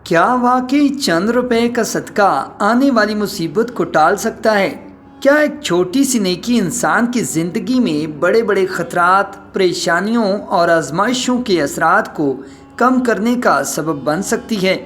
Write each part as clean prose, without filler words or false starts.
کیا واقعی چند روپے کا صدقہ آنے والی مصیبت کو ٹال سکتا ہے؟ کیا ایک چھوٹی سی نیکی انسان کی زندگی میں بڑے بڑے خطرات، پریشانیوں اور آزمائشوں کے اثرات کو کم کرنے کا سبب بن سکتی ہے؟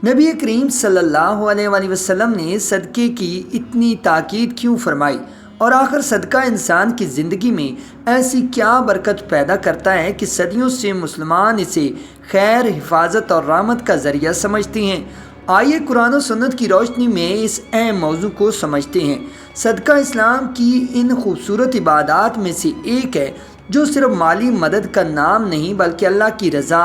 نبی کریم صلی اللہ علیہ وآلہ وسلم نے صدقے کی اتنی تاکید کیوں فرمائی؟ اور آخر صدقہ انسان کی زندگی میں ایسی کیا برکت پیدا کرتا ہے کہ صدیوں سے مسلمان اسے خیر، حفاظت اور رحمت کا ذریعہ سمجھتے ہیں؟ آئیے قرآن و سنت کی روشنی میں اس اہم موضوع کو سمجھتے ہیں۔ صدقہ اسلام کی ان خوبصورت عبادات میں سے ایک ہے جو صرف مالی مدد کا نام نہیں بلکہ اللہ کی رضا،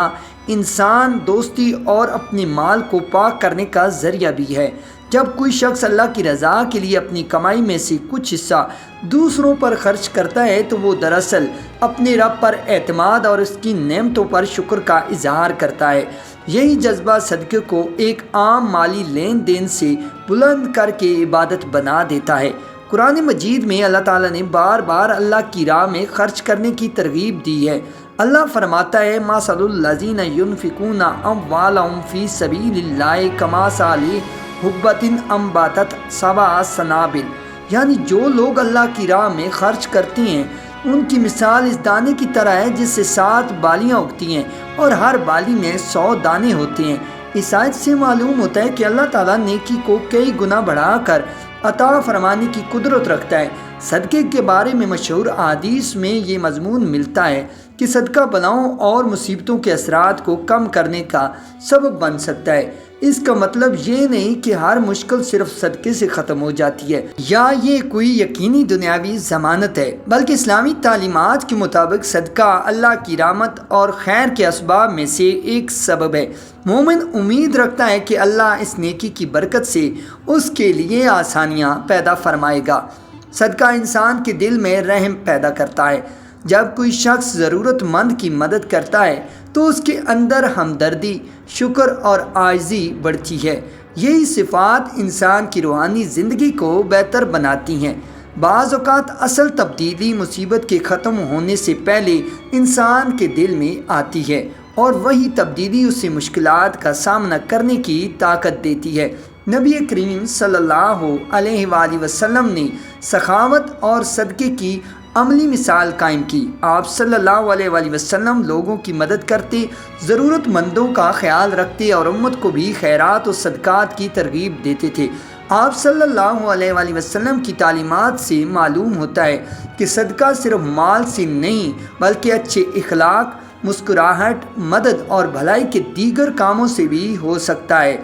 انسان دوستی اور اپنے مال کو پاک کرنے کا ذریعہ بھی ہے۔ جب کوئی شخص اللہ کی رضا کے لیے اپنی کمائی میں سے کچھ حصہ دوسروں پر خرچ کرتا ہے تو وہ دراصل اپنے رب پر اعتماد اور اس کی نعمتوں پر شکر کا اظہار کرتا ہے۔ یہی جذبہ صدقے کو ایک عام مالی لین دین سے بلند کر کے عبادت بنا دیتا ہے۔ قرآن مجید میں اللہ تعالیٰ نے بار بار اللہ کی راہ میں خرچ کرنے کی ترغیب دی ہے۔ اللہ فرماتا ہے مَثَلُ الَّذِينَ يُنْفِقُونَ أَمْوَالَهُمْ فِي سَبِيلِ اللَّهِ كَمَثَلِ حَبَّةٍ أَنبَتَتْ سَبْعَ سَنَابِلَ، یعنی جو لوگ اللہ کی راہ میں خرچ کرتے ہیں ان کی مثال اس دانے کی طرح ہے جس سے 7 بالیاں اگتی ہیں اور ہر بالی میں 100 دانے ہوتے ہیں۔ اس آیت سے معلوم ہوتا ہے کہ اللہ تعالیٰ نیکی کو کئی گنا بڑھا کر عطا فرمانے کی قدرت رکھتا ہے۔ صدقے کے بارے میں مشہور احادیث میں یہ مضمون ملتا ہے کہ صدقہ بلاؤں اور مصیبتوں کے اثرات کو کم کرنے کا سبب بن سکتا ہے۔ اس کا مطلب یہ نہیں کہ ہر مشکل صرف صدقے سے ختم ہو جاتی ہے یا یہ کوئی یقینی دنیاوی ضمانت ہے، بلکہ اسلامی تعلیمات کے مطابق صدقہ اللہ کی رحمت اور خیر کے اسباب میں سے ایک سبب ہے۔ مومن امید رکھتا ہے کہ اللہ اس نیکی کی برکت سے اس کے لیے آسانیاں پیدا فرمائے گا۔ صدقہ انسان کے دل میں رحم پیدا کرتا ہے۔ جب کوئی شخص ضرورت مند کی مدد کرتا ہے تو اس کے اندر ہمدردی، شکر اور عاجزی بڑھتی ہے۔ یہی صفات انسان کی روحانی زندگی کو بہتر بناتی ہیں۔ بعض اوقات اصل تبدیلی مصیبت کے ختم ہونے سے پہلے انسان کے دل میں آتی ہے اور وہی تبدیلی اسے مشکلات کا سامنا کرنے کی طاقت دیتی ہے۔ نبی کریم صلی اللہ علیہ وآلہ وسلم نے سخاوت اور صدقے کی عملی مثال قائم کی۔ آپ صلی اللہ علیہ وآلہ وسلم لوگوں کی مدد کرتے، ضرورت مندوں کا خیال رکھتے اور امت کو بھی خیرات و صدقات کی ترغیب دیتے تھے۔ آپ صلی اللہ علیہ وآلہ وسلم کی تعلیمات سے معلوم ہوتا ہے کہ صدقہ صرف مال سے نہیں بلکہ اچھے اخلاق، مسکراہٹ، مدد اور بھلائی کے دیگر کاموں سے بھی ہو سکتا ہے۔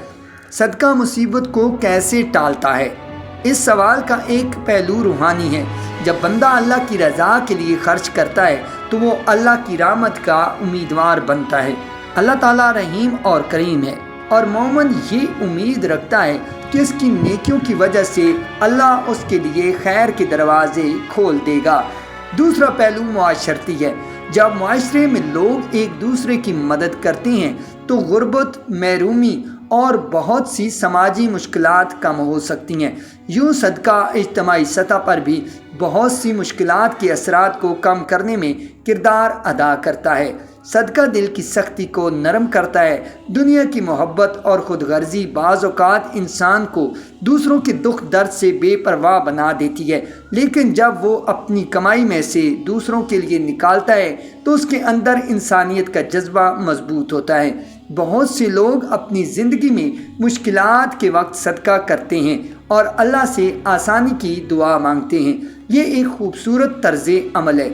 صدقہ مصیبت کو کیسے ٹالتا ہے؟ اس سوال کا ایک پہلو روحانی ہے۔ جب بندہ اللہ کی رضا کے لیے خرچ کرتا ہے تو وہ اللہ کی رحمت کا امیدوار بنتا ہے۔ اللہ تعالیٰ رحیم اور کریم ہے اور مومن یہ امید رکھتا ہے کہ اس کی نیکیوں کی وجہ سے اللہ اس کے لیے خیر کے دروازے کھول دے گا۔ دوسرا پہلو معاشرتی ہے۔ جب معاشرے میں لوگ ایک دوسرے کی مدد کرتے ہیں تو غربت، محرومی اور بہت سی سماجی مشکلات کم ہو سکتی ہیں۔ یوں صدقہ اجتماعی سطح پر بھی بہت سی مشکلات کے اثرات کو کم کرنے میں کردار ادا کرتا ہے۔ صدقہ دل کی سختی کو نرم کرتا ہے۔ دنیا کی محبت اور خود غرضی بعض اوقات انسان کو دوسروں کے دکھ درد سے بے پرواہ بنا دیتی ہے، لیکن جب وہ اپنی کمائی میں سے دوسروں کے لیے نکالتا ہے تو اس کے اندر انسانیت کا جذبہ مضبوط ہوتا ہے۔ بہت سے لوگ اپنی زندگی میں مشکلات کے وقت صدقہ کرتے ہیں اور اللہ سے آسانی کی دعا مانگتے ہیں۔ یہ ایک خوبصورت طرز عمل ہے،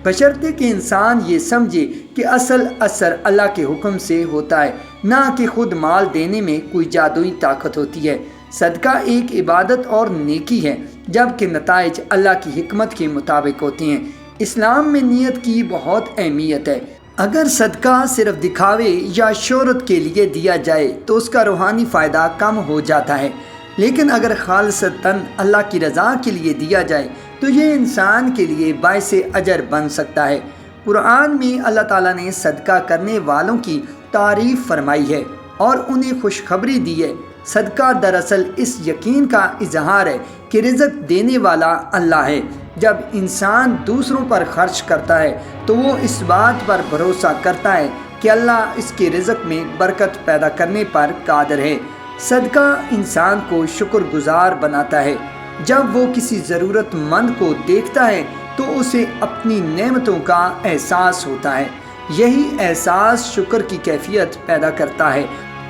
بشرطے کہ انسان یہ سمجھے کہ اصل اثر اللہ کے حکم سے ہوتا ہے، نہ کہ خود مال دینے میں کوئی جادوئی طاقت ہوتی ہے۔ صدقہ ایک عبادت اور نیکی ہے جبکہ نتائج اللہ کی حکمت کے مطابق ہوتے ہیں۔ اسلام میں نیت کی بہت اہمیت ہے۔ اگر صدقہ صرف دکھاوے یا شہرت کے لیے دیا جائے تو اس کا روحانی فائدہ کم ہو جاتا ہے، لیکن اگر خالصتاً اللہ کی رضا کے لیے دیا جائے تو یہ انسان کے لیے باعث اجر بن سکتا ہے۔ قرآن میں اللہ تعالیٰ نے صدقہ کرنے والوں کی تعریف فرمائی ہے اور انہیں خوشخبری دی ہے۔ صدقہ دراصل اس یقین کا اظہار ہے کہ رزق دینے والا اللہ ہے۔ جب انسان دوسروں پر خرچ کرتا ہے تو وہ اس بات پر بھروسہ کرتا ہے کہ اللہ اس کے رزق میں برکت پیدا کرنے پر قادر ہے۔ صدقہ انسان کو شکر گزار بناتا ہے۔ جب وہ کسی ضرورت مند کو دیکھتا ہے تو اسے اپنی نعمتوں کا احساس ہوتا ہے۔ یہی احساس شکر کی کیفیت پیدا کرتا ہے،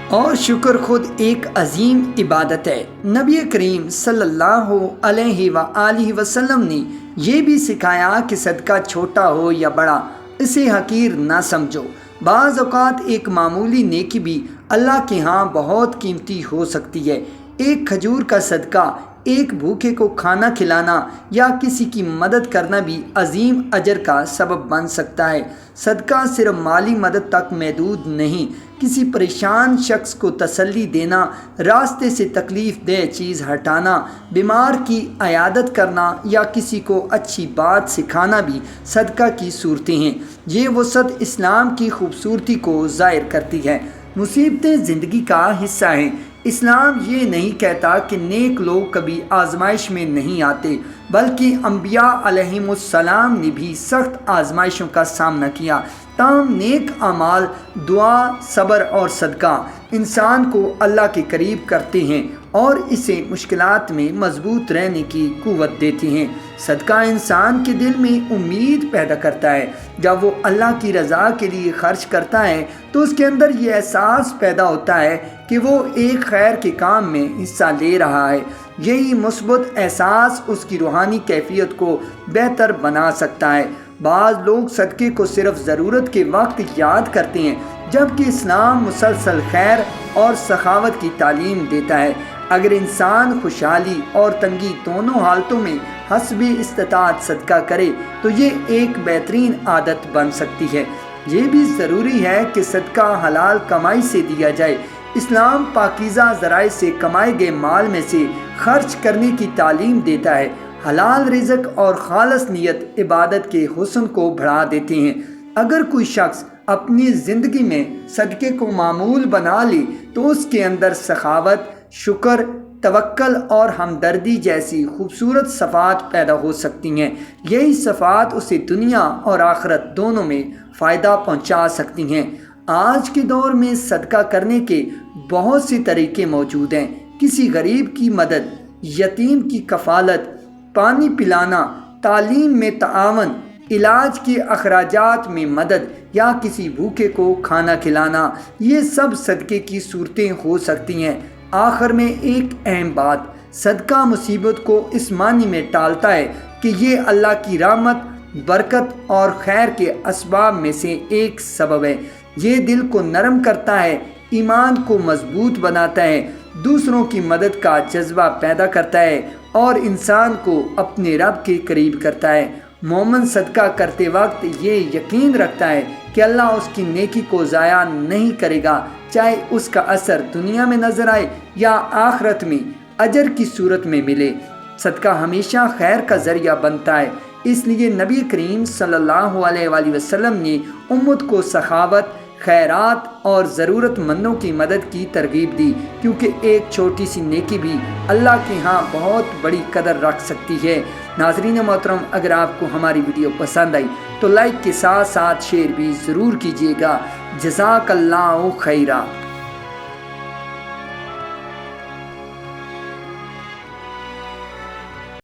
اور شکر خود ایک عظیم عبادت ہے۔ نبی کریم صلی اللہ علیہ وآلہ وسلم نے یہ بھی سکھایا کہ صدقہ چھوٹا ہو یا بڑا، اسے حقیر نہ سمجھو۔ بعض اوقات ایک معمولی نیکی بھی اللہ کے ہاں بہت قیمتی ہو سکتی ہے۔ ایک کھجور کا صدقہ، ایک بھوکے کو کھانا کھلانا یا کسی کی مدد کرنا بھی عظیم اجر کا سبب بن سکتا ہے۔ صدقہ صرف مالی مدد تک محدود نہیں، کسی پریشان شخص کو تسلی دینا، راستے سے تکلیف دہ چیز ہٹانا، بیمار کی عیادت کرنا یا کسی کو اچھی بات سکھانا بھی صدقہ کی صورتیں ہیں۔ یہ وسعت اسلام کی خوبصورتی کو ظاہر کرتی ہے۔ مصیبتیں زندگی کا حصہ ہیں۔ اسلام یہ نہیں کہتا کہ نیک لوگ کبھی آزمائش میں نہیں آتے، بلکہ انبیاء علیہم السلام نے بھی سخت آزمائشوں کا سامنا کیا۔ تاہم نیک اعمال، دعا، صبر اور صدقہ انسان کو اللہ کے قریب کرتے ہیں اور اسے مشکلات میں مضبوط رہنے کی قوت دیتے ہیں۔ صدقہ انسان کے دل میں امید پیدا کرتا ہے۔ جب وہ اللہ کی رضا کے لیے خرچ کرتا ہے تو اس کے اندر یہ احساس پیدا ہوتا ہے کہ وہ ایک خیر کے کام میں حصہ لے رہا ہے۔ یہی مثبت احساس اس کی روحانی کیفیت کو بہتر بنا سکتا ہے۔ بعض لوگ صدقے کو صرف ضرورت کے وقت یاد کرتے ہیں، جبکہ اسلام مسلسل خیر اور سخاوت کی تعلیم دیتا ہے۔ اگر انسان خوشحالی اور تنگی دونوں حالتوں میں حسب استطاعت صدقہ کرے تو یہ ایک بہترین عادت بن سکتی ہے۔ یہ بھی ضروری ہے کہ صدقہ حلال کمائی سے دیا جائے۔ اسلام پاکیزہ ذرائع سے کمائے گئے مال میں سے خرچ کرنے کی تعلیم دیتا ہے۔ حلال رزق اور خالص نیت عبادت کے حسن کو بڑھا دیتے ہیں۔ اگر کوئی شخص اپنی زندگی میں صدقے کو معمول بنا لے تو اس کے اندر سخاوت، شکر، توکل اور ہمدردی جیسی خوبصورت صفات پیدا ہو سکتی ہیں۔ یہی صفات اسے دنیا اور آخرت دونوں میں فائدہ پہنچا سکتی ہیں۔ آج کے دور میں صدقہ کرنے کے بہت سے طریقے موجود ہیں۔ کسی غریب کی مدد، یتیم کی کفالت، پانی پلانا، تعلیم میں تعاون، علاج کے اخراجات میں مدد یا کسی بھوکے کو کھانا کھلانا، یہ سب صدقے کی صورتیں ہو سکتی ہیں۔ آخر میں ایک اہم بات، صدقہ مصیبت کو اس معنی میں ٹالتا ہے کہ یہ اللہ کی رحمت، برکت اور خیر کے اسباب میں سے ایک سبب ہے۔ یہ دل کو نرم کرتا ہے، ایمان کو مضبوط بناتا ہے، دوسروں کی مدد کا جذبہ پیدا کرتا ہے اور انسان کو اپنے رب کے قریب کرتا ہے۔ مومن صدقہ کرتے وقت یہ یقین رکھتا ہے کہ اللہ اس کی نیکی کو ضائع نہیں کرے گا، چاہے اس کا اثر دنیا میں نظر آئے یا آخرت میں اجر کی صورت میں ملے۔ صدقہ ہمیشہ خیر کا ذریعہ بنتا ہے، اس لیے نبی کریم صلی اللہ علیہ وآلہ وسلم نے امت کو سخاوت، خیرات اور ضرورت مندوں کی مدد کی ترغیب دی، کیونکہ ایک چھوٹی سی نیکی بھی اللہ کے ہاں بہت بڑی قدر رکھ سکتی ہے۔ ناظرین محترم، اگر آپ کو ہماری ویڈیو پسند آئی تو لائک کے ساتھ ساتھ شیئر بھی ضرور کیجیے گا۔ جزاک اللہ خیرہ۔